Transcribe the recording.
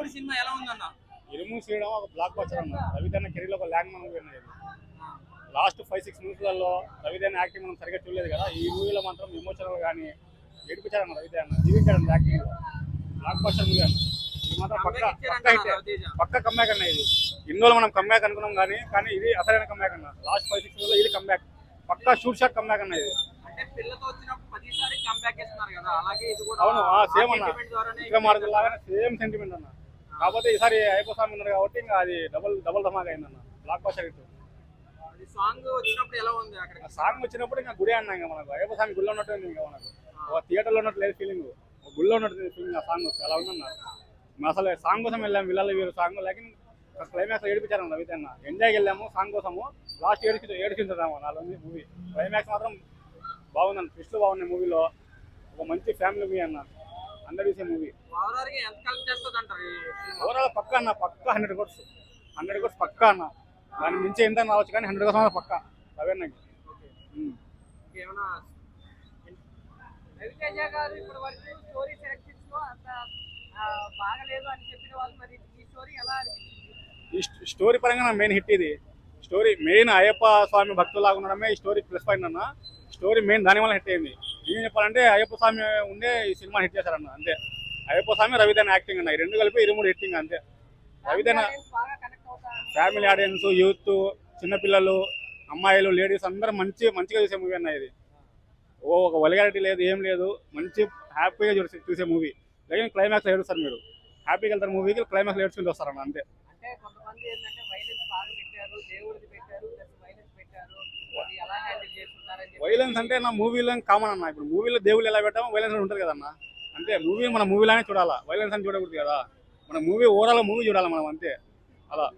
ఇరుముడి cinema ఎలా ఉందన్న? ఇరుము చేయడం ఒక బ్లాక్ బస్టర్ అన్న. రవితేజ కెరీర్ లో ఒక ల్యాండ్ మార్క్ మూవీ అన్నది. లాస్ట్ 5-6 మినిట్స్లలో రవితేజ యాక్టింగ్ మనం సరిగ్గా చూడలేదు కదా. ఈ మూవీలో మాత్రం ఎమోషనల్ కానీ ఏడిపించారన్న రవితేజ జీవించాడు యాక్టింగ్. బ్లాక్ బస్టర్ మూవీ అన్న. ఇది మాత్రం పక్క కమ్బ్యాక్ అన్న. ఇది ఇన్నోళ్ళు మనం కమ్బ్యాక్ అనుకున్నాం కానీ ఇది అసలైన కమ్బ్యాక్ అన్న. లాస్ట్ 5-6 మినిట్స్ లో ఇది కమ్బ్యాక్, పక్కా షూట్ షాట్ కమ్బ్యాక్ అన్న. ఇది అవును సేమ్ అన్న. ఇంకా మార్గం లాగానే సేమ్ సెంటిమెంట్ అన్న. కాకపోతే ఈసారి అయ్యప్ప స్వామి ఉన్నారు కాబట్టి ఇంకా అది డబల్ ధమాకా అయిందన్న. Block buster hit. సాంగ్ వచ్చినప్పుడు ఇంకా గుడి అన్నా. ఇంకా మనకు అయ్యప్ప స్వామి గుడిలో ఉన్నట్టు ఇంకా మనకు ఒక థియేటర్ లో ఉన్నట్టు లేదు ఫీలింగ్, గుడిలో ఉన్నట్టు ఫీలింగ్. ఆ సాంగ్ వస్తే అలా ఉందన్న. అసలు సాంగ్ కోసం వెళ్ళాము, విల్లాల వీరు సాంగ్. లేకిన్ క్లైమాక్స్ ఏడిపించారన్న రవితేజ. ఎంజాయ్కి వెళ్ళాము సాంగ్ కోసము, లాస్ట్ ఏడిపించాము. నాలో ఉంది మూవీ. క్లైమాక్స్ మాత్రం బాగుందన్న. ట్విస్ట్లు బాగున్నాయి మూవీలో. ఒక మంచి ఫ్యామిలీ మూవీ అన్న. అందరూ చూసే మూవీ. ఓవరాల్ పక్కా అన్న. పక్కా 100 crores పక్కా అన్న. దాని మించి ఎంత రావచ్చు కానీ 100 crores పక్కా రవిన్నకి. రవితేజ గారు ఇప్పటి వరకు స్టోరీ సెలెక్షన్స్ లో అంత బాగలేదు అని చెప్పిన వాళ్ళు, మరి ఈ స్టోరీ ఎలా అనిపించింది? ఈ స్టోరీ పరంగా మెయిన్ హిట్ ఇది. స్టోరీ మెయిన్ అయ్యప్ప స్వామి భక్తులాగా ఉండడమే ఈ స్టోరీ ప్లస్ పాయింట్ అన్న. స్టోరీ మెయిన్ దానివల్ల హిట్ అయింది. ఏం చెప్పాలంటే అయ్యప్ప స్వామి ఉండే ఈ సినిమా హిట్ చేశారన్న. అంతే. అయ్యప్ప స్వామి రవితేజ యాక్టింగ్ అన్న. ఈ రెండు కలిపి 23 హిట్టింగ్ అంతే. రవితేజ ఫ్యామిలీ ఆడియన్స్, యూత్, చిన్నపిల్లలు, అమ్మాయిలు, లేడీస్ అందరూ మంచిగా చూసే మూవీ అన్న. ఇది ఒక వల్గారిటీ లేదు, ఏం లేదు. మంచి హ్యాపీగా చూసే మూవీ. లేకపోతే క్లైమాక్స్ ఏడుస్తారు మీరు. హ్యాపీగా వెళ్తారు మూవీకి, క్లైమాక్స్ ఏడ్చుకుంటూ వస్తారన్న. అంతే. అంటే కొంతమంది ఏంటంటే వైలెన్స్ బాగా పెట్టారు, దేవుడిది పెట్టారు, ప్లస్ వైలెన్స్ పెట్టారు. అది ఎలా హ్యాండిల్ చేస్తున్నారని. వైలెన్స్ అంటే నా మూవీలో కామన్ అన్న. ఇప్పుడు మూవీలో దేవుళ్ళు ఎలా పెట్టామో వైలెన్స్ ఉంటుంది కదన్న. అంతే. మూవీ మన మూవీలోనే చూడాలా, వైలెన్స్ అని చూడకూడదు కదా. మన మూవీ ఓవరాల్ మూవీ చూడాలి మనం. అంతే అలా.